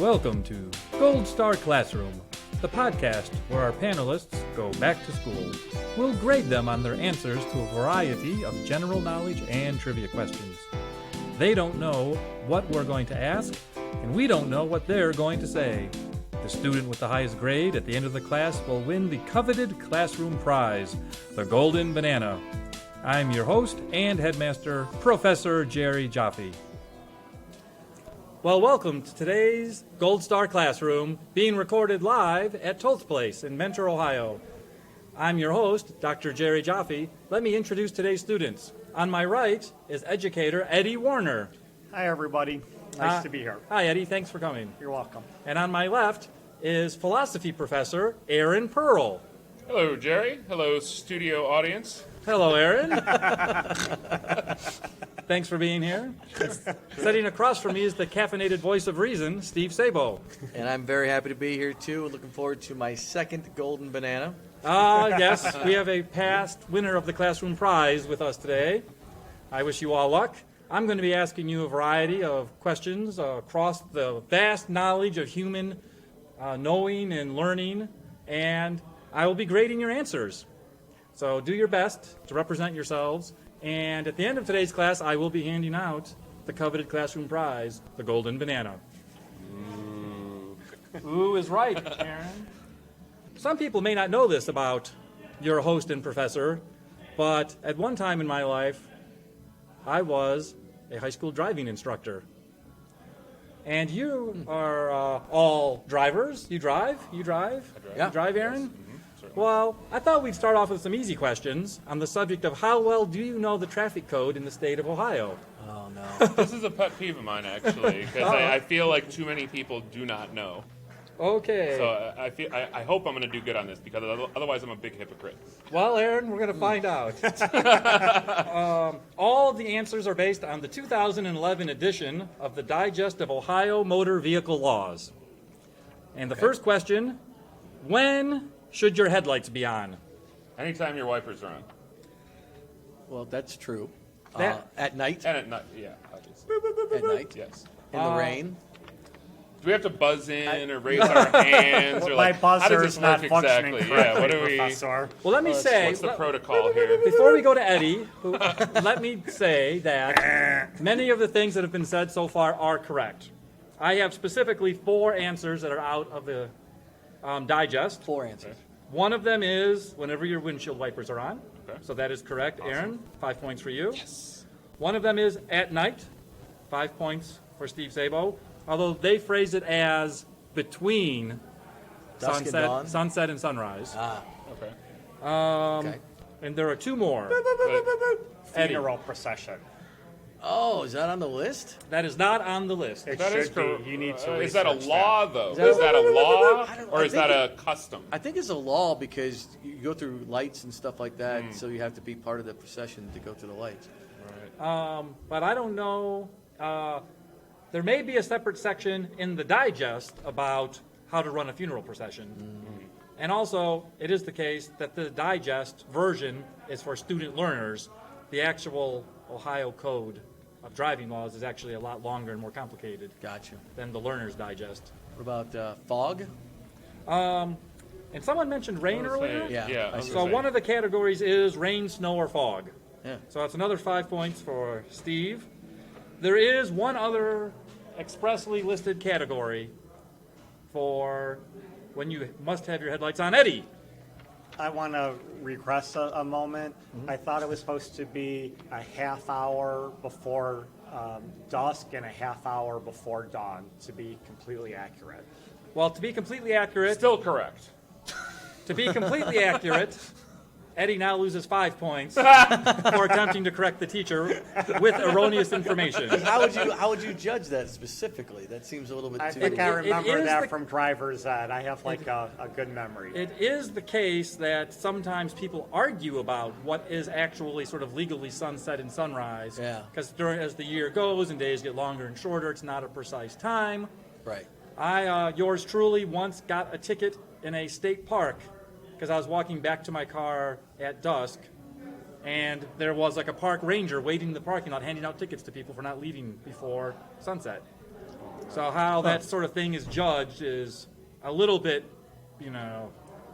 Welcome to Gold Star Classroom, the podcast where our panelists go back to school. We'll grade them on their answers to a variety of general knowledge and trivia questions. They don't know what we're going to ask, and we don't know what they're going to say. The student with the highest grade at the end of the class will win the coveted classroom prize, the Golden Banana. I'm your host and headmaster, Professor Jerry Jaffe. Well, welcome to today's Gold Star Classroom, being recorded live at Toltz Place in Mentor, Ohio. I'm your host, Dr. Jerry Jaffe. Let me introduce today's students. On my right is educator Eddie Warner. Hi, everybody. Nice to be here. Hi, Eddie. Thanks for coming. You're welcome. And on my left is philosophy professor Aaron Pearl. Hello, Jerry. Hello, studio audience. Hello, Aaron. Thanks for being here. Sitting across from me is the caffeinated voice of reason, Steve Sabo. And I'm very happy to be here, too. Looking forward to my second Golden Banana. Yes, we have a past winner of the classroom prize with us today. I wish you all luck. I'm going to be asking you a variety of questions across the vast knowledge of human knowing and learning, and I will be grading your answers. So do your best to represent yourselves. And at the end of today's class, I will be handing out the coveted classroom prize, the Golden Banana. Ooh is right, Aaron. Some people may not know this about your host and professor, but at one time in my life, I was a high school driving instructor. And you are all drivers. You drive? I drive. Yeah. You drive, Aaron? Yes. Well, I thought we'd start off with some easy questions on the subject of how well do you know the traffic code in the state of Ohio? Oh, no. This is a pet peeve of mine, actually, because I feel like too many people do not know. Okay. So I hope I'm going to do good on this, because otherwise I'm a big hypocrite. Well, Aaron, we're going to find out. All of the answers are based on the 2011 edition of the Digest of Ohio Motor Vehicle Laws. And the first question, when should your headlights be on? Anytime your wipers are on. Well, that's true. That- At night? And at night, yeah, obviously. At night? Yes. In the rain? Do we have to buzz in or raise our hands? Or My how does buzzer this is not work functioning exactly? Yeah, what correctly, do we? Professor. Well, let me say, What's the protocol here? before we go to Eddie, let me say that many of the things that have been said so far are correct. I have specifically 4 answers that are out of the digest. 4 answers. One of them is whenever your windshield wipers are on. Okay. So that is correct, Awesome. Aaron. 5 points for you. Yes. One of them is at night. 5 points for Steve Sabo. Although they phrase it as between Dusk and dawn? sunset and sunrise. Okay. Okay. And there are 2 more. Eddie. Funeral procession. Oh, is that on the list? That is not on the list. It That is should be. correct. You need to Is that a research law, though? Is that Is that a law, I or is think that a custom? I think it's a law because you go through lights and stuff like that, so you have to be part of the procession to go through the lights. But I don't know. There may be a separate section in the digest about how to run a funeral procession. And also, it is the case that the digest version is for student learners. The actual Ohio Code of driving laws is actually a lot longer and more complicated Gotcha. than the learner's digest. What about fog? And someone mentioned rain earlier. Yeah, I was see. So gonna say. one of the categories is rain, snow, or fog. Yeah. So that's another 5 points for Steve. There is one other expressly listed category for when you must have your headlights on. Eddie. I want to regress a moment. I thought it was supposed to be a half hour before dusk and a half hour before dawn to be completely accurate. Well, to be completely accurate, Still correct. Eddie now loses 5 points for attempting to correct the teacher with erroneous information. How would you judge that specifically? That seems a little bit I too... think I remember is that the- from driver's ed. I have like a good memory. It is the case that sometimes people argue about what is actually sort of legally sunset and sunrise. Yeah. Because as the year goes and days get longer and shorter, it's not a precise time. Right. Yours truly, once got a ticket in a state park because I was walking back to my car at dusk, and there was like a park ranger waiting in the parking lot handing out tickets to people for not leaving before sunset. So how that sort of thing is judged is a little bit,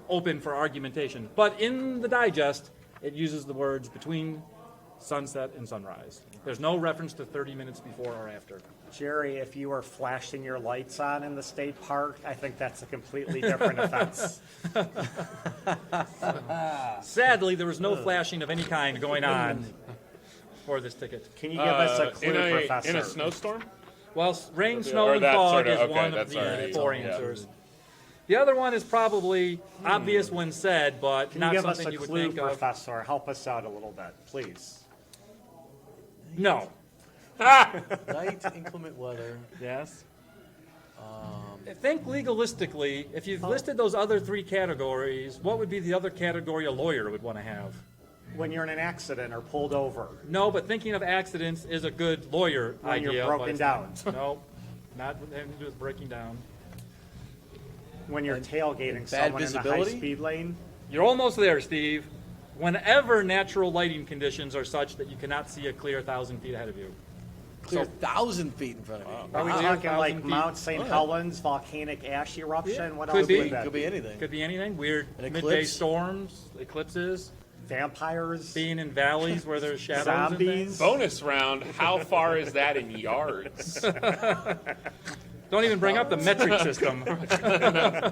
open for argumentation. But in the digest, it uses the words between sunset and sunrise. There's no reference to 30 minutes before or after. Jerry, if you were flashing your lights on in the state park, I think that's a completely different offense. Sadly, there was no flashing of any kind going on for this ticket. Can you give us a clue, Professor? In a snowstorm? Well, rain, Or snow, and that fog sort of- is okay, one of that's the already- four yeah. answers. The other one is probably obvious when said, but Can not you give us something a you would clue, think of. Professor? Help us out a little bit, please. No. Night, inclement weather. Yes. Think legalistically. If you've listed those other three categories, what would be the other category a lawyer would want to have? When you're in an accident or pulled over, No, but thinking of accidents is a good lawyer when idea. you're but broken it's down, not- No, not having to do with breaking down. when you're tailgating bad someone in the visibility? high-speed lane. You're almost there, Steve. Whenever natural lighting conditions are such that you cannot see a clear 1,000 feet ahead of you. Clear 1,000 feet in front of you. Are we Wow. talking 1,000 like feet. Mount St. Oh, yeah. Helens volcanic ash eruption? What Could else be. would that Could be anything. Could be anything. Weird An midday eclipse? storms, eclipses, Vampires? being in valleys where there's shadows and things. Zombies? Bonus round, how far is that in yards? Don't even bring up the metric system. Yeah,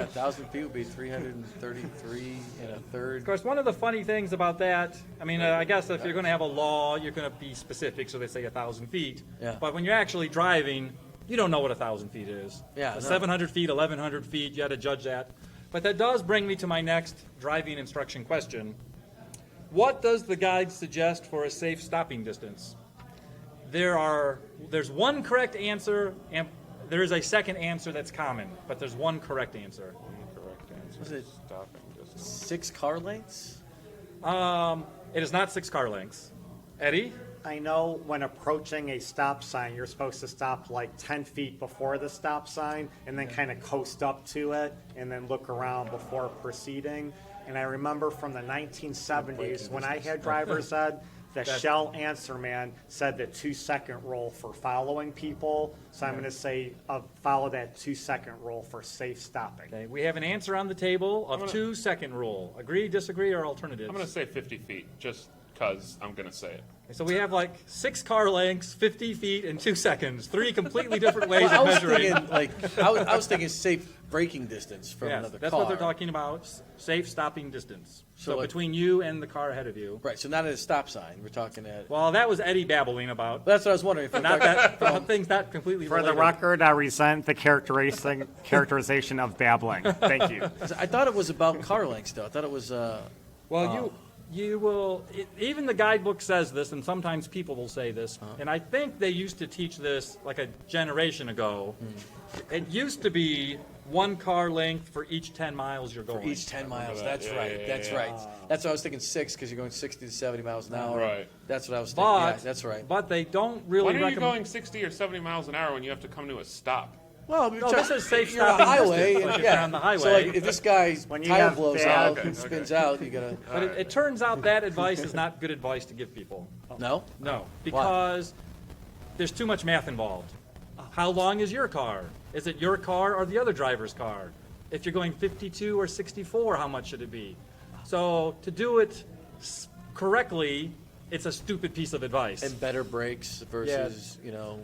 1,000 feet would be 333 and a Of third. course, one of the funny things about that, I guess if you're going to have a law, you're going to be specific, so they say 1,000 feet. Yeah. But when you're actually driving, you don't know what 1,000 feet is. Yeah, no. 700 feet, 1,100 feet, you had to judge that. But that does bring me to my next driving instruction question. What does the guide suggest for a safe stopping distance? There's one correct answer, and there is a second answer that's common, but there's one correct answer. Correct answer. Was it Stopping distance. 6 car lengths? It is not 6 car lengths. Eddie? I know when approaching a stop sign, you're supposed to stop like 10 feet before the stop sign and then kind of coast up to it and then look around before proceeding. And I remember from the 1970s when I had driver's ed, the Shell answer man said the 2-second rule for following people. So I'm going to say follow that 2-second rule for safe stopping. Okay, we have an answer on the table of 2-second rule. Agree, disagree, or alternatives? I'm going to say 50 feet, just because I'm going to say it. So we have like 6 car lengths, 50 feet, and 2 seconds. 3 completely different ways Well, I of was measuring. thinking, I was thinking safe braking distance from Yes, another that's car. what they're talking about, safe stopping distance. So like- between you and the car ahead of you. Right, so not at a stop sign. We're talking at. Well, that was Eddie babbling about. That's what I was wondering. If we're Not talking- that, things not completely For the related. record, I resent the characterization of babbling. Thank you. I thought it was about car lengths, though. I thought it was. Well, you will, even the guidebook says this, and sometimes people will say this, and I think they used to teach this like a generation ago. It used to be 1 car length for each 10 miles you're going. Each 10 miles. that. That's Yeah, right. yeah, That's yeah. right. That's what I was thinking 6 because you're going 60 to 70 miles an hour. Right. That's what I was thinking. But, Yeah, that's right. But they don't really Why are you recommend. going 60 or 70 miles an hour when you have to come to a stop? Well, No, this is safe you're on a stopping highway. distance, like if yeah. you're on the highway. So like if this guy's When you tire have blows bad- out Okay, and spins out, you gotta. But it turns out that advice is not good advice to give people. No. No, because there's too much math involved. How long is your car? Is it your car or the other driver's car? If you're going 52 or 64, how much should it be? So to do it correctly, it's a stupid piece of advice. And better brakes versus So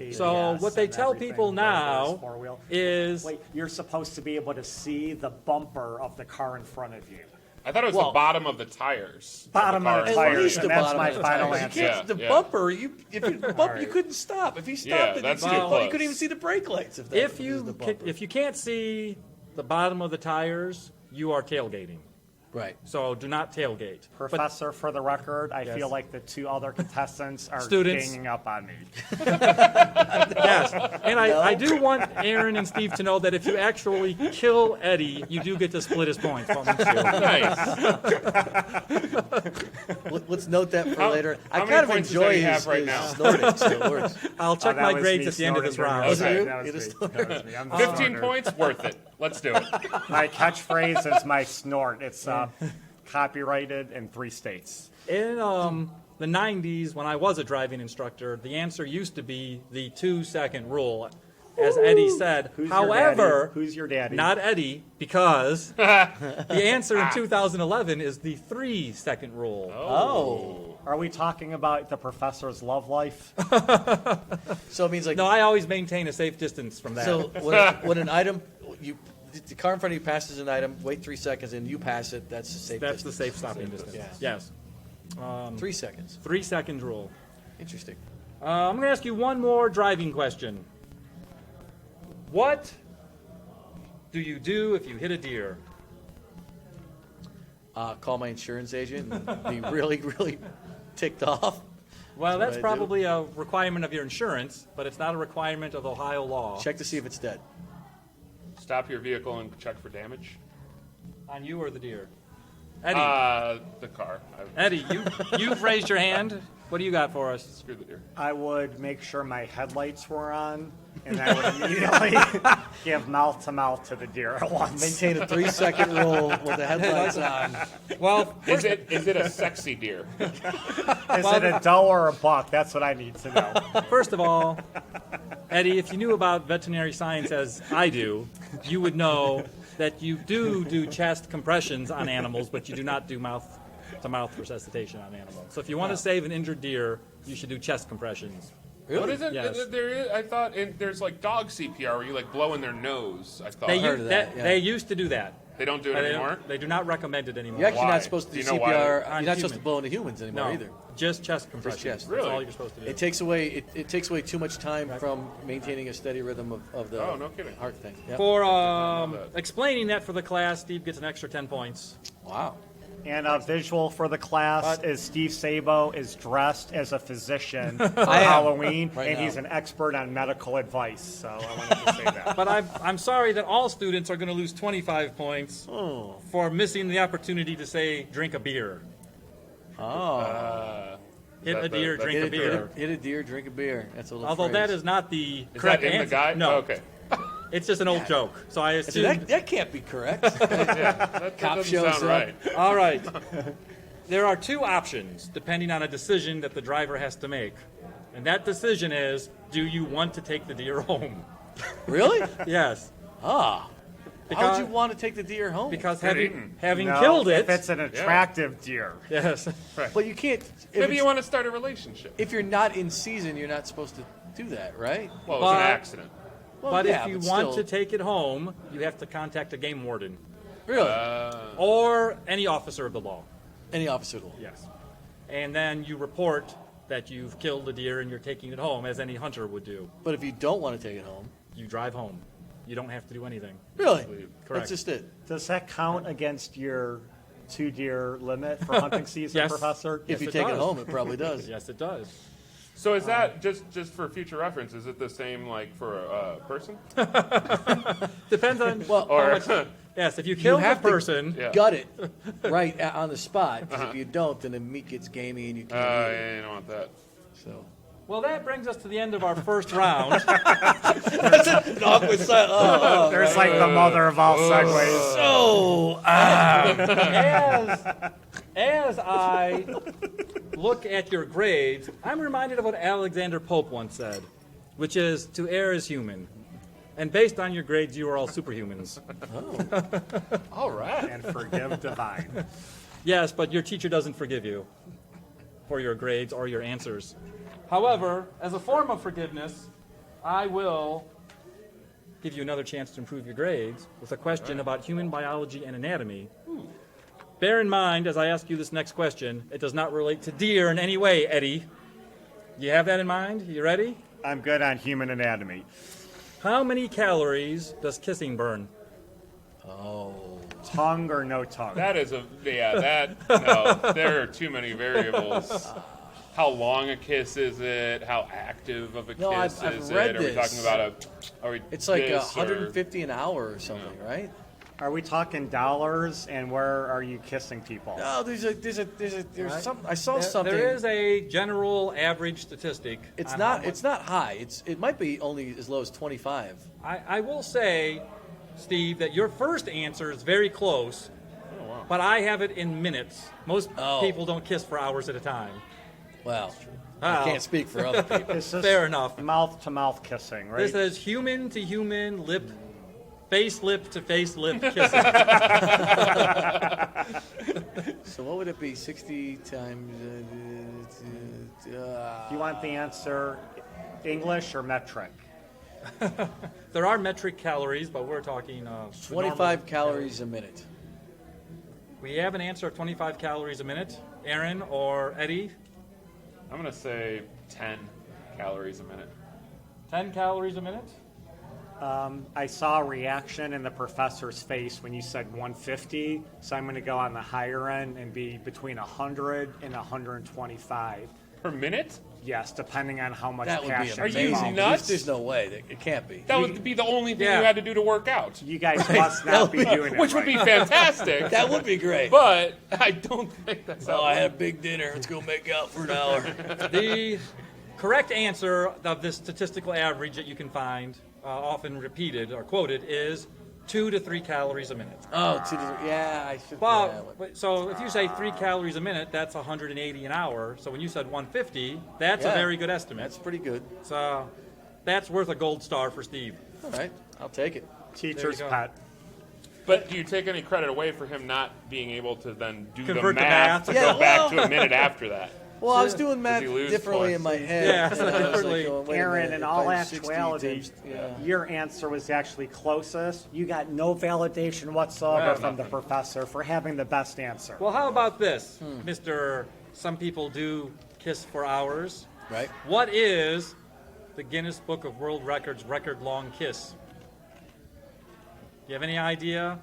Yes, what they and tell everything, people now reverse, four-wheel. is Wait, you're supposed to be able to see the bumper of the car in front of you. I thought it was Well- the bottom of the tires. Bottom of the car. tires. At least the and that's bottom my of the final tires. answer. You can't, Yeah, the yeah. bumper, if you bump, Alright. you couldn't stop. If he stopped, Yeah, it, that's you too couldn't close. even see the brake lights. if you can't see the bottom of the tires, you are tailgating. right. So do not tailgate. But Professor, for the record, I Yes. feel like the 2 other contestants are Students. ganging up on me. yes, and I do want Aaron and Steve to know that if you actually kill Eddie, you do get to split his points amongst you. Nice. Let's note that for How- later. how I many kind of points does enjoy Eddie his, have right his now? snorting, so it works. I'll check that my was grades me at the end of this snorting round. during Okay. the- That You was just- me. That was me. I'm the 15 snorter. points, worth it. Let's do it. My catchphrase is my snort. It's copyrighted in 3 states. In the 90s, when I was a driving instructor, the answer used to be the 2-second rule. as Eddie said. Who's your However, daddy? Who's your daddy? not Eddie, because the answer in 2011 is the 3-second rule. Oh. Are we talking about the professor's love life? So it means like No, I always maintain a safe distance from that. so when an item the car in front of you passes an item, wait 3 seconds, and you pass it. That's the safe. That's the distance. safe stopping distance. Yeah. Yes. 3 seconds. 3-second rule. Interesting. I'm going to ask you one more driving question. What do you do if you hit a deer? Call my insurance agent and be really, really ticked off. Well, that's what I do. probably a requirement of your insurance, but it's not a requirement of Ohio law. Check to see if it's dead. Stop your vehicle and check for damage. On you or the deer? Eddie, The car. Eddie, you've raised your hand. What do you got for us? Screw the deer. I would make sure my headlights were on, and I would immediately give mouth to mouth to the deer at once. Maintain a 3-second rule with the headlights on. Well, Is it a sexy deer? Is it a doe or a buck? That's what I need to know. first of all, Eddie, if you knew about veterinary science as I do, you would know that you do chest compressions on animals, but you do not do mouth-to-mouth resuscitation on animals. So if you want to save an injured deer, you should do chest compressions. Really? What is it? Yes. There is, I thought there's like dog CPR where you like blow in their nose. I thought. heard of that, yeah. They used to do that. They don't do it But anymore? They do not recommend it anymore. You're actually Why? not supposed to do Do you know why? CPR. On You're not supposed to human. blow into humans anymore No, either. just chest compressions. chest. That's Really? all you're supposed to do. It takes away too much time from maintaining a steady rhythm of the Oh, no kidding. heart thing. Yep. For that. explaining that for the class, Steve gets an extra 10 points. Wow. And a visual for the class is Steve Sabo is dressed as a physician for I am, Halloween, right and now. he's an expert on medical advice. So I wanted to say that. But I'm sorry that all students are going to lose 25 points for missing the opportunity to say drink a beer. Oh. Hit a deer, that- drink a Hit beer. a deer, drink a beer. That's a little Although that phrase. is not the Is correct that in answer. the guide? No, Oh, okay. it's just an old joke. So I I said, assume. that can't be correct. That Cop doesn't shows sound up. right. All right. There are two options depending on a decision that the driver has to make. And that decision is, do you want to take the deer home? Really? Yes. Why Because- would you want to take the deer home? Because Good having, eating. having No, killed it. if it's an attractive deer. Yes. But you can't. If, Maybe it's- you want to start a relationship. if you're not in season, you're not supposed to do that, right? Well, it was an But- accident. Well, But yeah, if you but want still. to take it home, you have to contact a game warden Really? or any officer of the law. Any officer of the law. Yes. And then you report that you've killed the deer and you're taking it home, as any hunter would do. But if you don't want to take it home, You drive home. You don't have to do anything. really? Correct. That's just it. Does that count against your 2-deer limit for hunting season, Yes. Professor? If Yes, you it take it does. home, it probably does. Yes, it does. So is that just for future reference? Is it the same like for a person? Depends on. Well, Or Yes, if you you kill the have to person. Yeah. gut it right on the spot. 'Cause if you don't, then the meat gets gamey and you can't eat it. yeah, you don't want that. So. Well, that brings us to the end of our first round. An awkward silence. There's like the mother of all segues. So, As I look at your grades, I'm reminded of what Alexander Pope once said, which is, to err is human. And based on your grades, you are all superhumans. All right. And forgive divine. Yes, but your teacher doesn't forgive you for your grades or your answers. However, as a form of forgiveness, I will give you another chance to improve your grades with a question about human biology and anatomy. Bear in mind, as I ask you this next question, it does not relate to deer in any way, Eddie. You have that in mind? You ready? I'm good on human anatomy. How many calories does kissing burn? Tongue or no tongue? That is no. There are too many variables. How long a kiss is it? How active of a No, kiss I've is read it? Are we this. talking about Are we? it's like this or- 150 an hour or something, right? Are we talking dollars? And where are you kissing people? No, there's some. I saw something. There is a general average statistic. It's on not. how much- It's not high. It might be only as low as 25. I will say, Steve, that your first answer is very close, but I have it in minutes. Most Oh. people don't kiss for hours at a time. Well, Wow. I can't speak for other people. It's just Fair enough. mouth-to-mouth kissing, right? This is human to human, face lip to face lip kissing. So what would it be? 60 times. You want the answer English or metric? There are metric calories, but we're talking 25 normal calories a minute. We have an answer of 25 calories a minute. Aaron or Eddie? I'm going to say 10 calories a minute. 10 calories a minute? I saw a reaction in the professor's face when you said 150, so I'm going to go on the higher end and be between 100 and 125. Per minute? Yes, depending on how much That would be passion. Are you amazing. nuts? There's no way. It can't be. That would be the only thing Yeah. you had to do to work out. You guys must not be doing it Which would be right. fantastic. That would be great. But I don't think that's Oh, how I had a big dinner. Let's go make out for an hour. The correct answer of this statistical average that you can find, often repeated or quoted, is 2 to 3 calories a minute. Yeah, I should. Well, so if you say 3 calories a minute, that's 180 an hour. So when you said 150, that's a Yeah. very good estimate. That's pretty good. So that's worth a gold star for Steve. All right, I'll take it. Teacher's There you go. pet. But do you take any credit away for him not being able to then do Convert the the math math. to Yeah, go back to a minute after that? Well, I was doing math he lose differently points? in my head. Yeah, and I was like, differently. going, wait a Aaron, minute, in if all I'm 60 actuality, times- yeah. your answer was actually closest. You got no validation whatsoever Yeah, from the nothing. professor for having the best answer. Well, how about this, Mr. Some people do kiss for hours. Right? What is the Guinness Book of World Records record-long kiss? You have any idea?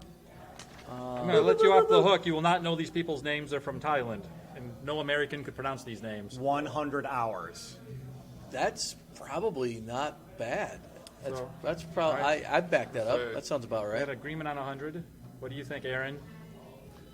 I'm going to let you off the hook. You will not know these people's names. They're from Thailand, and no American could pronounce these names. 100 hours. That's probably not bad. So, That's probably. all right. I'd back that up. So- That sounds about We right. had agreement on 100. What do you think, Aaron?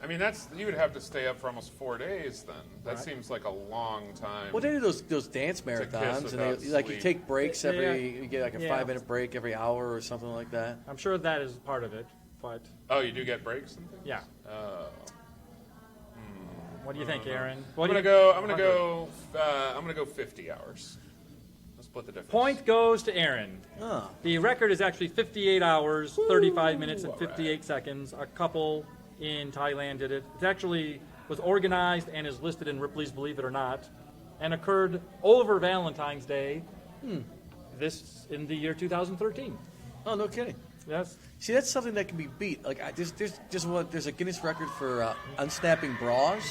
I mean, you would have to stay up for almost 4 days then. That Right. seems like a long time. Well, they do those dance kiss marathons, and without they, like you sleep. take breaks Yeah. you get like a Yeah. 5-minute break every hour or something like that. I'm sure that is part of it, but Oh, you do get breaks and things? yeah. Oh. What do you think, Aaron? I'm What do gonna you- go. 100. I'm gonna go 50 hours. Let's split the difference. Point goes to Aaron. Oh, The record is actually 58 hours, 35 minutes, and all right. 58 seconds. A couple in Thailand did it. It actually was organized and is listed in Ripley's Believe It or Not, and occurred over Valentine's Day. This in the year 2013. oh, no kidding. Yes. See, that's something that can be beat. Like there's a Guinness record for unsnapping bras,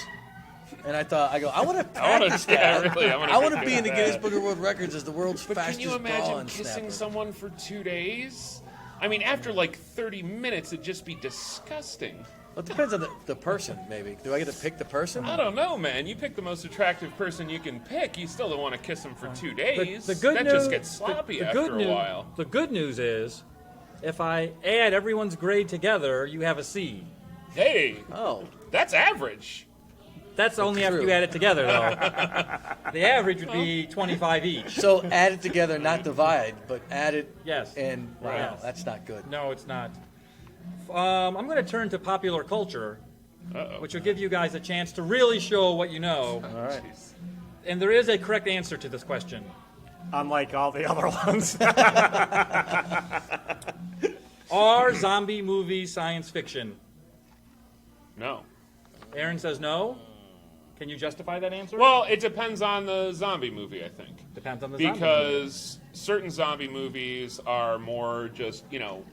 and I want to practice that. really, I want to be in the that. Guinness Book of World Records as the world's But fastest can you bra imagine kissing unsnapper. someone for 2 days? I mean, after like 30 minutes, it'd just be disgusting. Well, it depends on the person, maybe. Do I get to pick the person? I don't know, man. You pick the most attractive person you can pick. You still don't want to kiss them for 2 days. The good that news, just gets sloppy the after good a news, while. The good news is, if I add everyone's grade together, you have a C. Hey, Oh, that's average. That's only after true. you add it together, though. The average would be 25 each. so add it together, not divide, but add it. Yes. And wow, Yes. that's not good. No, it's not. I'm going to turn to popular culture, Uh-oh. which will give you guys a chance to really show what you know. All right. And there is a correct answer to this question. Unlike all the other ones. Are zombie movies science fiction? No. Aaron says no. Can you justify that answer? Well, it depends on the zombie movie, I think. Depends on the zombie movie. Because certain zombie movies are more just,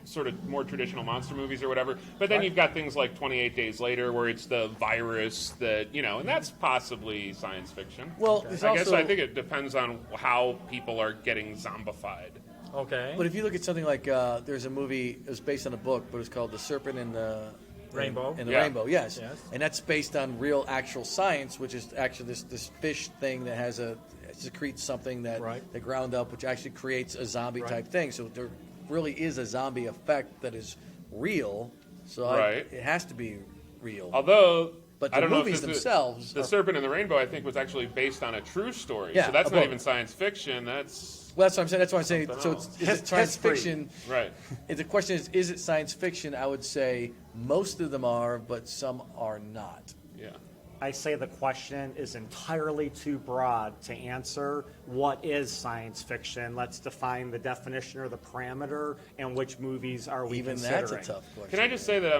sort of more traditional monster movies or whatever. But then Right. you've got things like 28 Days Later where it's the virus that, and that's possibly science fiction. Well, there's I guess also- I think it depends on how people are getting zombified. Okay. But if you look at something like there's a movie, it was based on a book, but it's called The Serpent and the Rainbow. And the Yeah. Rainbow, yes. Yes. And that's based on real, actual science, which is actually this fish thing that has it secretes something that Right. they ground up, which actually creates a zombie Right. type thing. So there really is a zombie effect that is real. So Right. it has to be real. Although, But I the don't know if movies this is- themselves The are- Serpent and the Rainbow, I think, was actually based on a true story. Yeah, so that's a not book. even science fiction. That's Well, that's what I'm saying. That's what I'm saying. Something So else. is it science History. fiction? right. If the question is it science fiction? I would say most of them are, but some are not. Yeah. I say the question is entirely too broad to answer. What is science fiction? Let's define the definition or the parameter, and which movies are we Even considering? that's a tough question. Can I just say that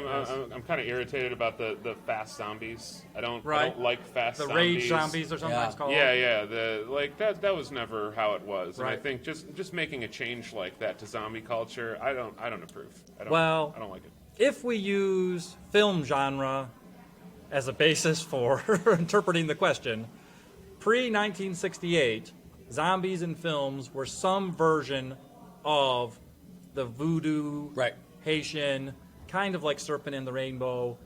I'm kind of irritated about the fast zombies. I don't like fast The zombies. rage zombies or something Yeah. it's called. Yeah. That was never how it was. And I Right. think just making a change like that to zombie culture, I don't approve. I don't like it. If we use film genre as a basis for interpreting the question, pre-1968, zombies in films were some version of the voodoo, Right. Haitian, kind of like Serpent in the Rainbow.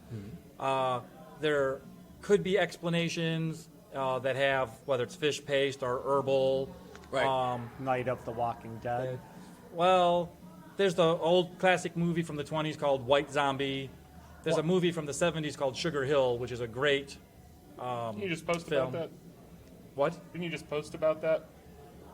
There could be explanations that have, whether it's fish paste or herbal. Right. Night of the Walking Dead. Well, there's the old classic movie from the 20s called White Zombie. There's a movie from the 70s called Sugar Hill, which is a great Didn't you just post film. about that? what? Didn't you just post about that?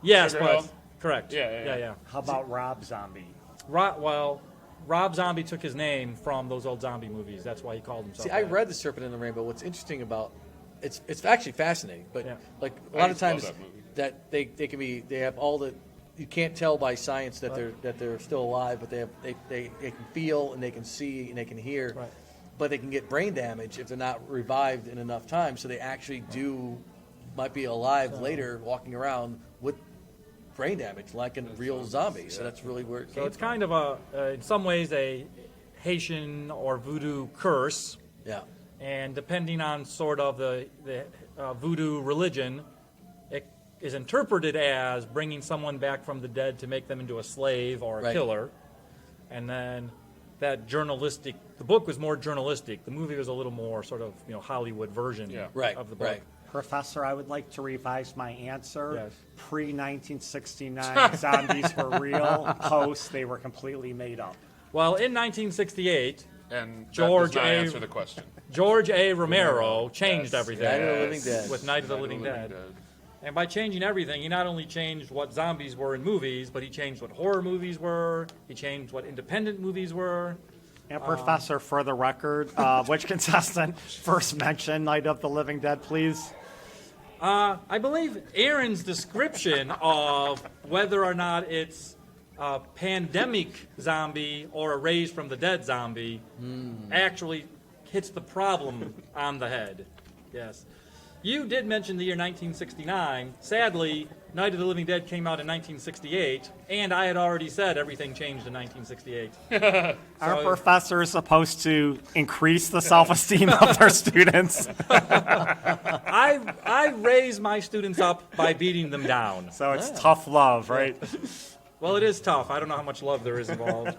Yes, Sugar but Hill? correct. Yeah. How about Rob Zombie? Rob Zombie took his name from those old zombie movies. That's why he called himself. See, I that. read The Serpent in the Rainbow. What's interesting about it's actually fascinating, but Yeah. like a I lot of just love times that movie. that they can be they have all the you can't tell by science that they're still alive, but they can feel and they can see and they can hear, Right. but they can get brain damage if they're not revived in enough time. So they actually might be alive later, walking around with brain damage like a real zombie. So that's really where it So came it's kind of in some ways, a Haitian or voodoo curse. yeah. And depending on sort of the voodoo religion, it is interpreted as bringing someone back from the dead to make them into a slave or a Right. killer. And then that journalistic, the book was more journalistic. The movie was a little more sort of, Hollywood version Right, of the book. right. Professor, I would like to revise my answer. Yes. Pre-1969, zombies were real. Post, they were completely made up. Well, in 1968, And George that does not A. answer the question. George A. Romero changed Yes. everything Night of the Living Dead. with Night of the Living Dead. And by changing everything, he not only changed what zombies were in movies, but he changed what horror movies were, he changed what independent movies were. And Professor, for the record, which contestant first mentioned Night of the Living Dead, please? I believe Aaron's description of whether or not it's a pandemic zombie or a raised from the dead zombie actually hits the problem on the head. Yes. You did mention the year 1969. Sadly, Night of the Living Dead came out in 1968, and I had already said everything changed in 1968. Our professor is supposed to increase the self-esteem of their students. I raise my students up by beating them down. So it's tough love, right? Well, it is tough. I don't know how much love there is involved.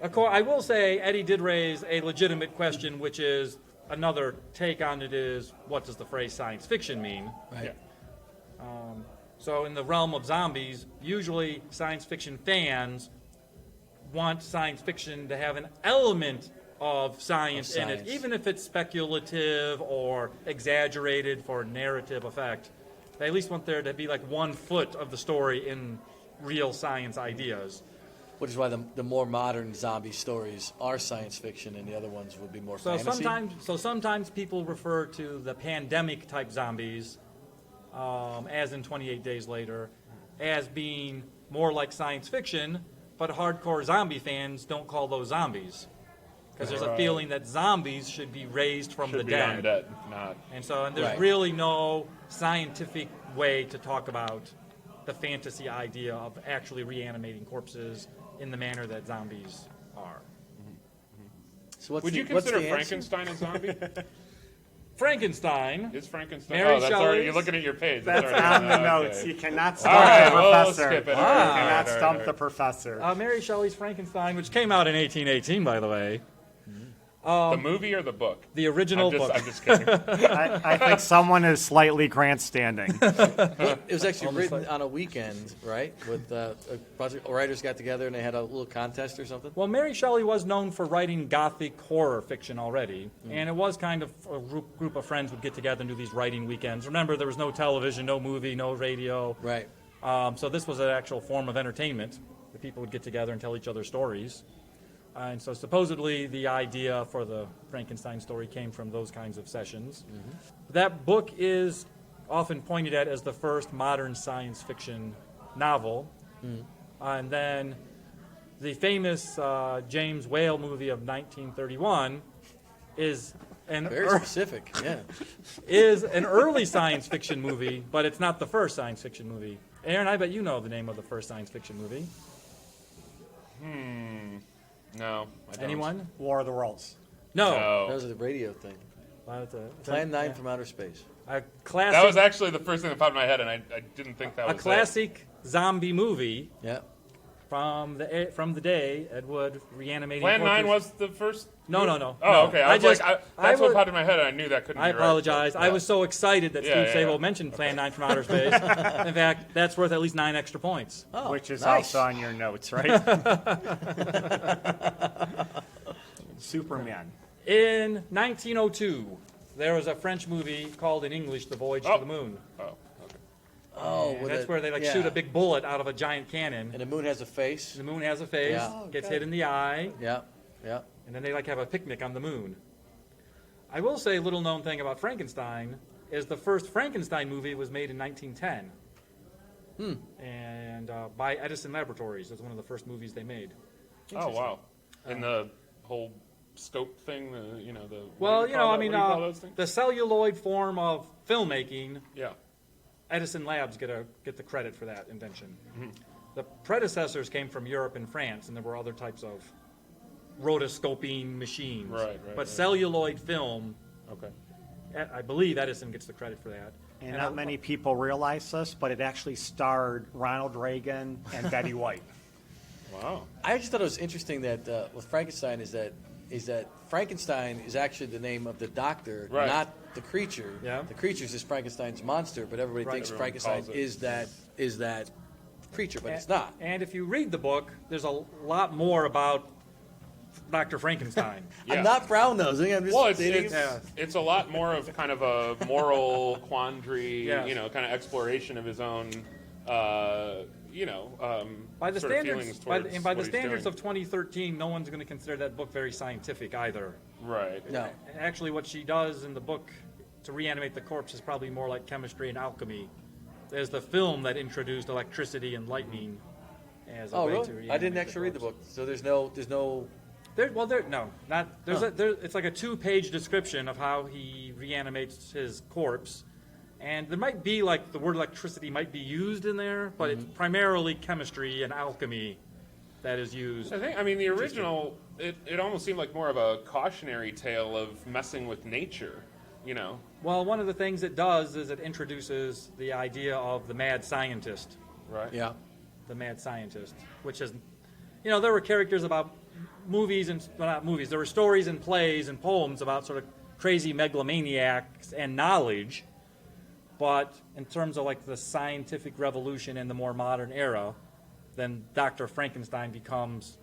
Of course, I will say Eddie did raise a legitimate question, which is another take on it is, what does the phrase science fiction mean? Right. So in the realm of zombies, usually science fiction fans want science fiction to have an element of science in it, science. even if it's speculative or exaggerated for narrative effect. They at least want there to be like 1 foot of the story in real science ideas. Which is why the more modern zombie stories are science fiction, and the other ones would be more So fantasy. sometimes people refer to the pandemic type zombies, as in 28 Days Later, as being more like science fiction, but hardcore zombie fans don't call those zombies. Because there's a feeling that zombies should be raised from the Should be dead. undead, not. And there's Right. really no scientific way to talk about the fantasy idea of actually reanimating corpses in the manner that zombies are. So what's Would the, you what's consider the answer? Frankenstein a zombie? Frankenstein. Is Frankenstein? Mary Oh, that's Shelley's- already. You're looking at your page. That's already on the okay. notes. You cannot All stump right, the we'll professor. skip it. You All right, cannot all right, stump all right. the professor. Mary Shelley's Frankenstein, which came out in 1818, by the way. The movie or the book? The original book. I'm just kidding. I think someone is slightly grandstanding. It was actually written on a weekend, right? With a bunch of writers got together and they had a little contest or something. Well, Mary Shelley was known for writing gothic horror fiction already, and it was kind of a group of friends would get together and do these writing weekends. Remember, there was no television, no movie, no radio. Right. So this was an actual form of entertainment. The people would get together and tell each other stories. And so supposedly the idea for the Frankenstein story came from those kinds of sessions. That book is often pointed at as the first modern science fiction novel. And then the famous James Whale movie of 1931 is Very specific, yeah. is an early science fiction movie, but it's not the first science fiction movie. Aaron, I bet you know the name of the first science fiction movie. No, I don't. Anyone? War of the Worlds. No. That was the radio thing. It's Plan 9 from outer space. a classic, That was actually the first thing that popped in my head, and I didn't think that a was classic zombie movie Yeah. from the day Ed Wood reanimating. Plan 9 corpses. was the first. No. Oh, okay. I was just- like, I that's what was- popped in my head, and I knew that couldn't I be right. apologize. I Yeah. was so excited that Yeah, Steve yeah, Sable yeah. mentioned Plan 9 from outer space. In fact, that's worth at least 9 extra points. Oh, Which is nice. also on your notes, right? Superman. In 1902, there was a French movie called in English The Voyage Oh. to the Moon. Oh, okay. Oh, And with that's it- where they yeah. shoot a big bullet out of a giant cannon. And the moon has a face. The moon has a face, Yeah. gets hit in the eye, Yeah, yeah. and then they have a picnic on the moon. I will say a little known thing about Frankenstein is the first Frankenstein movie was made in 1910. And by Edison Laboratories. It was one of the first movies they made. Oh, wow. And the whole scope thing, the. Well, what do you call those things? the celluloid form of filmmaking, Yeah. Edison Labs get the credit for that invention. Mm-hmm. The predecessors came from Europe and France, and there were other types of rotoscoping machines. Right, But right. celluloid film, Okay. I believe Edison gets the credit for that. And not many people realize this, but it actually starred Ronald Reagan and Betty White. Wow. I just thought it was interesting that with Frankenstein is that Frankenstein is actually the name of the doctor, Right. not the creature. Yeah. The creature is just Frankenstein's monster, but everybody thinks Everyone Frankenstein calls it. is that creature, but it's not. And if you read the book, there's a lot more about Dr. Frankenstein. Yeah. I'm not brown nosing. I'm just Well, stating. it's a lot more of kind of a moral quandary, Yes. kind of exploration of his own, By the sort of standards, feelings by, towards and by the what he's standards doing. of 2013, no one's going to consider that book very scientific either. Right. No. Actually, what she does in the book to reanimate the corpse is probably more like chemistry and alchemy. There's the film that introduced electricity and lightning as a Oh, way to really? reanimate I didn't actually read the corpse. book, so there's no. It's like a 2-page description of how he reanimates his corpse, and there might be like the word electricity might be used in there, but it's primarily chemistry and alchemy that is used. The original, it almost seemed like more of a cautionary tale of messing with nature, Well, one of the things it does is it introduces the idea of the mad scientist. Right. Yeah. The mad scientist, which is, there were characters about movies and, well, not movies, there were stories and plays and poems about sort of crazy megalomaniacs and knowledge, but in terms of like the scientific revolution in the more modern era, then Dr. Frankenstein becomes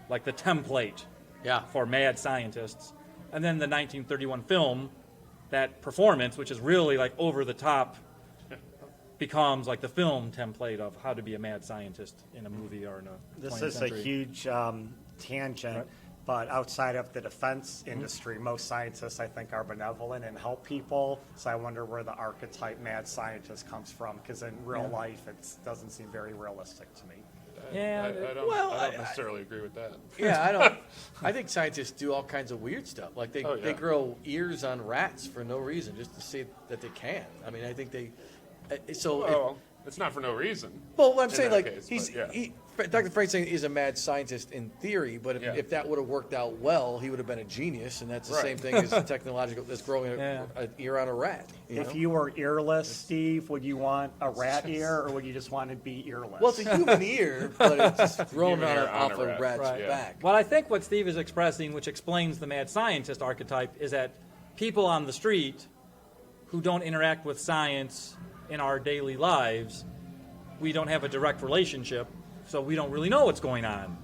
like the template Yeah. for mad scientists. And then the 1931 film, that performance, which is really like over the top, becomes like the film template of how to be a mad scientist in a movie or in a 20th This is century. a huge tangent, Right. but outside of the defense industry, most scientists, I think, are benevolent and help people. So I wonder where the archetype mad scientist comes from, because in real life, it doesn't seem very realistic to me. Yeah, I don't necessarily agree with that. Yeah, I don't. I think scientists do all kinds of weird stuff. Like they, Oh, yeah. they grow ears on rats for no reason, just to see that they can. I mean, I think they. So, Well, it's not for no reason. well, what I'm in saying, that like, case, but yeah. Dr. Frankenstein is a mad scientist in theory, but if, Yeah. if that would have worked out well, he would have been a genius, and that's the Right. same thing as technological, that's growing Yeah. an ear on a rat. You If know? you were earless, Steve, would you want a rat ear, or would you just want to be earless? Well, it's a human ear, but it's just grown Human on ear off on a a rat. rat's Right. Yeah. back. Well, I think what Steve is expressing, which explains the mad scientist archetype, is that people on the street who don't interact with science in our daily lives, we don't have a direct relationship, so we don't really know what's going on.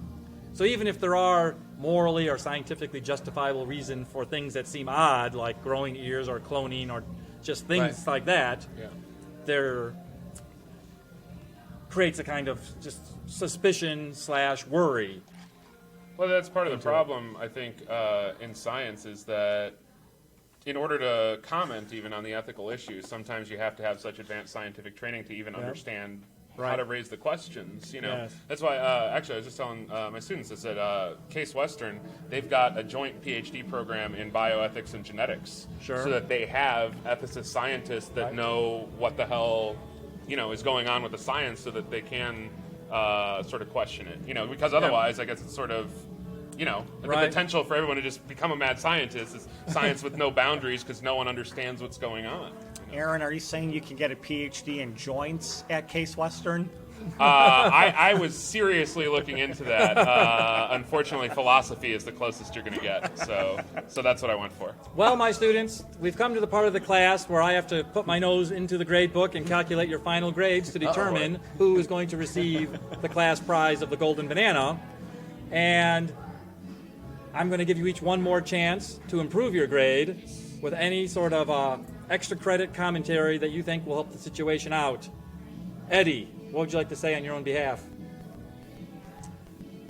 So even if there are morally or scientifically justifiable reason for things that seem odd, like growing ears or cloning or just things Right. like that, Yeah. there creates a kind of just suspicion / worry. Well, that's part of the problem, I think, in science is that in order to comment even on the ethical issues, sometimes you have to have such advanced scientific training to even understand how to raise the questions. Yes. That's why. Actually, I was just telling my students this at Case Western. They've got a joint PhD program in bioethics and genetics, so that they have ethicist scientists that know what the hell is going on with the science, so that they can sort of question it. Because otherwise, I guess it's sort of. The potential for everyone to just become a mad scientist is science with no boundaries because no one understands what's going on. Aaron, are you saying you can get a PhD in joints at Case Western? I was seriously looking into that. Unfortunately, philosophy is the closest you're going to get, so that's what I went for. Well, my students, we've come to the part of the class where I have to put my nose into the grade book and calculate your final grades to determine who is going to receive the class prize of the golden banana. And I'm going to give you each one more chance to improve your grade with any sort of extra credit commentary that you think will help the situation out. Eddie, what would you like to say on your own behalf?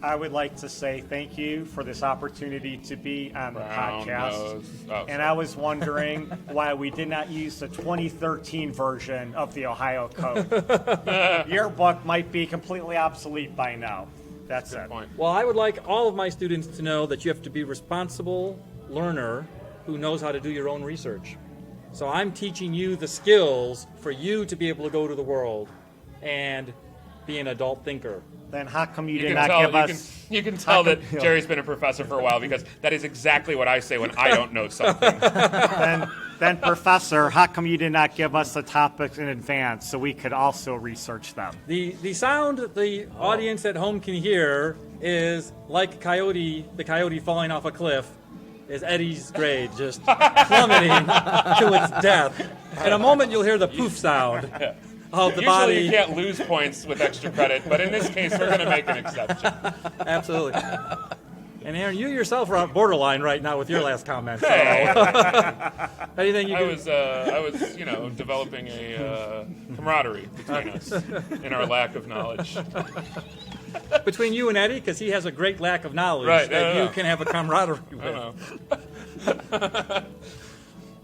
I would like to say thank you for this opportunity to be on the podcast. And I was wondering why we did not use the 2013 version of the Ohio Code. Your book might be completely obsolete by now. That's it. Well, I would like all of my students to know that you have to be a responsible learner who knows how to do your own research. So I'm teaching you the skills for you to be able to go to the world and be an adult thinker. Then how come you did not give us... You can tell that Jerry's been a professor for a while because that is exactly what I say when I don't know something. Then, Professor, how come you did not give us the topics in advance so we could also research them? The sound that the audience at home can hear is like the coyote falling off a cliff, is Eddie's grade just plummeting to its death. In a moment, you'll hear the poof sound of the body. Usually you can't lose points with extra credit, but in this case, we're going to make an exception. Absolutely. And Aaron, you yourself are on borderline right now with your last comment. So. Anything you I was developing a camaraderie between us in our lack of knowledge. Between you and Eddie, because he has a great lack of knowledge you can have a camaraderie with.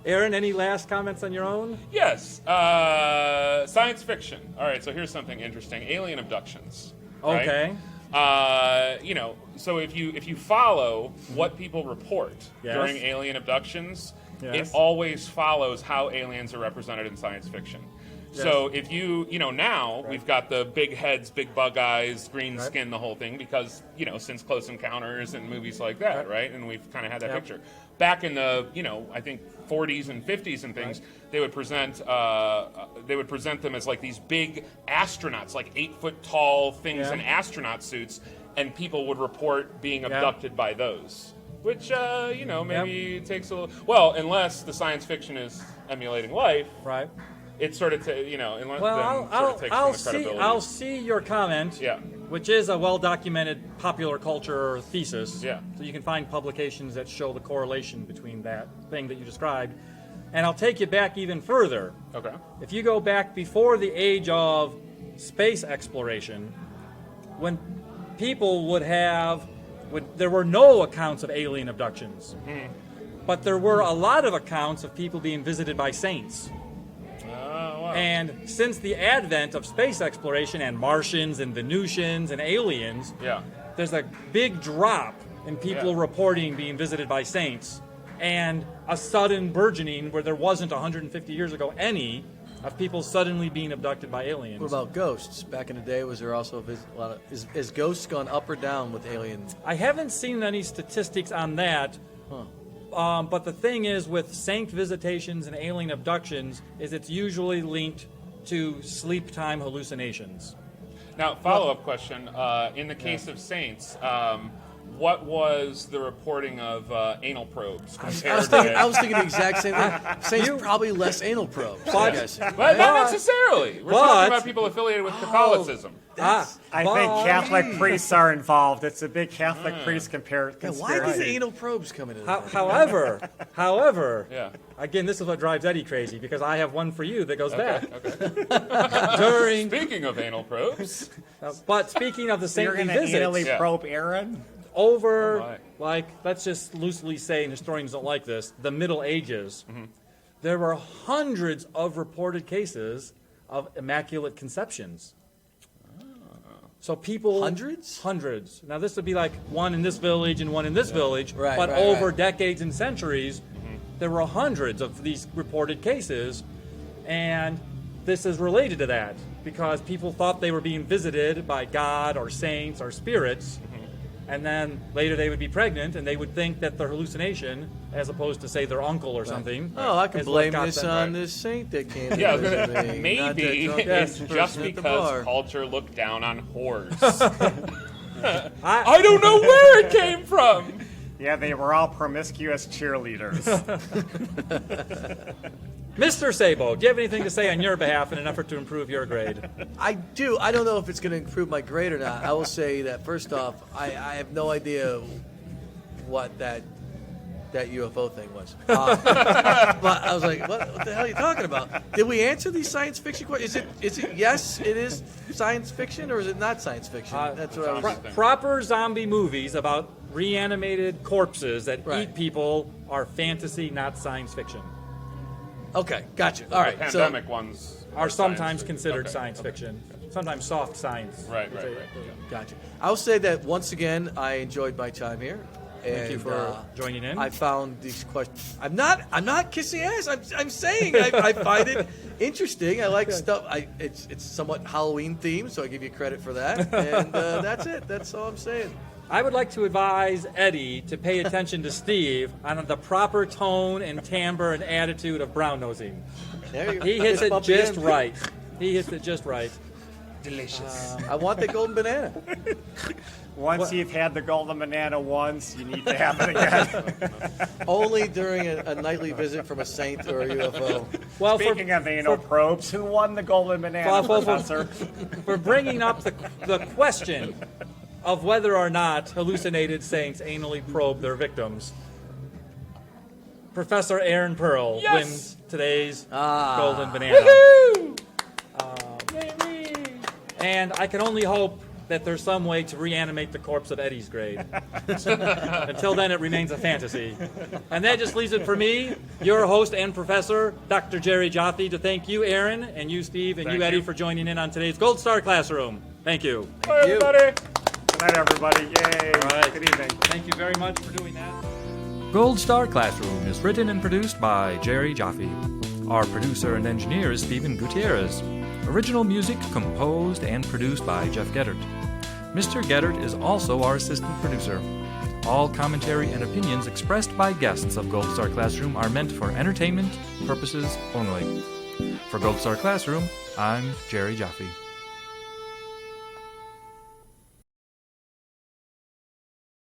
Aaron, any last comments on your own? Yes. Science fiction. All right, so here's something interesting. Alien abductions. Okay. Right? So if you follow what people report during alien abductions, it always follows how aliens are represented in science fiction. Yes. So if now we've got the big heads, big bug eyes, green skin, the whole thing, because, since Close Encounters and movies like that, right? And we've kind of had that picture. Back in the, I think 40s and 50s and things, they would present them as like these big astronauts, like 8-foot tall things in astronaut suits, and people would report being abducted by those. Which, maybe takes a little... Well, unless the science fiction is emulating life. Right. It sort of, I'll see your comment, which is a well-documented popular culture thesis. Yeah. So you can find publications that show the correlation between that thing that you described. And I'll take you back even further. Okay. If you go back before the age of space exploration, when people there were no accounts of alien abductions. But there were a lot of accounts of people being visited by saints. And since the advent of space exploration and Martians and Venusians and aliens, there's a big drop in people reporting being visited by saints and a sudden burgeoning where there wasn't 150 years ago any of people suddenly being abducted by aliens. What about ghosts? Back in the day, was there also a lot of... Is ghosts gone up or down with aliens? I haven't seen any statistics on that. But the thing is, with saint visitations and alien abductions, is it's usually linked to sleep time hallucinations. Now, follow-up question. In the case of saints, what was the reporting of anal probes compared to... I was thinking the exact same thing. Saints probably less anal probes, I guess. But not necessarily. We're talking about people affiliated with Catholicism. I think Catholic priests are involved. It's a big Catholic priest conspiracy. Why did the anal probes come into this? However, again, this is what drives Eddie crazy, because I have one for you that goes back. Speaking of anal probes. But speaking of the saintly visits... You're going to anally probe Aaron? over, let's just loosely say, and historians don't like this, the Middle Ages, there were hundreds of reported cases of immaculate conceptions. So people... Hundreds? Hundreds. Now, this would be like one in this village and one in this village, Right, but right, over right. decades and centuries, there were hundreds of these reported cases, and this is related to that, because people thought they were being visited by God or saints or spirits, and then later they would be pregnant, and they would think that their hallucination, as opposed to, say, their uncle or something... Oh, I can is what blame got this them on right. this saint that came to Yeah, I was visit gonna, me. maybe Not that drunk it's person just at the because bar. culture looked down on whores. I don't know where it came from. Yeah, they were all promiscuous cheerleaders. Mr. Sabo, do you have anything to say on your behalf in an effort to improve your grade? I do. I don't know if it's going to improve my grade or not. I will say that first off, I have no idea what that UFO thing was. But I was like, what the hell are you talking about? Did we answer these science fiction questions? Is it yes, it is science fiction, or is it not science fiction? That's what I was. Proper zombie movies about reanimated corpses that Right. eat people are fantasy, not science fiction. Okay, gotcha. All right, The pandemic ones Are sometimes science considered okay, science okay. fiction. Sometimes soft science. Right. Gotcha. I'll say that once again, I enjoyed my time here. Thank you And, for joining in. I found these questions. I'm not kissing ass. I'm saying I find it interesting. I like stuff. It's somewhat Halloween themed, so I give you credit for that. And that's it. That's all I'm saying. I would like to advise Eddie to pay attention to Steve on the proper tone and timbre and attitude of brown nosing. There you go. He hits it Bump again. just right. He hits it just right. Delicious. I want the golden banana. Once you've had the golden banana once, you need to have it again. Only during a nightly visit from a saint or a UFO. Well, Speaking of anal probes, who won the golden banana, Professor? for bringing up the question of whether or not hallucinated saints anally probe their victims, Professor Aaron Pearl wins today's golden banana. And I can only hope that there's some way to reanimate the corpse of Eddie's grade. Until then, it remains a fantasy. And that just leaves it for me, your host and professor, Dr. Jerry Jaffe, to thank you, Aaron, and you, Steve, and Thank you, Eddie, you. for joining in on today's Gold Star Classroom. Thank you. Bye, everybody. Good night, everybody. Yay. All right. Good evening. Thank you very much for doing that. Gold Star Classroom is written and produced by Jerry Jaffe. Our producer and engineer is Stephen Gutierrez. Original music composed and produced by Jeff Geddert. Mr. Geddert is also our assistant producer. All commentary and opinions expressed by guests of Gold Star Classroom are meant for entertainment purposes only. For Gold Star Classroom, I'm Jerry Jaffe.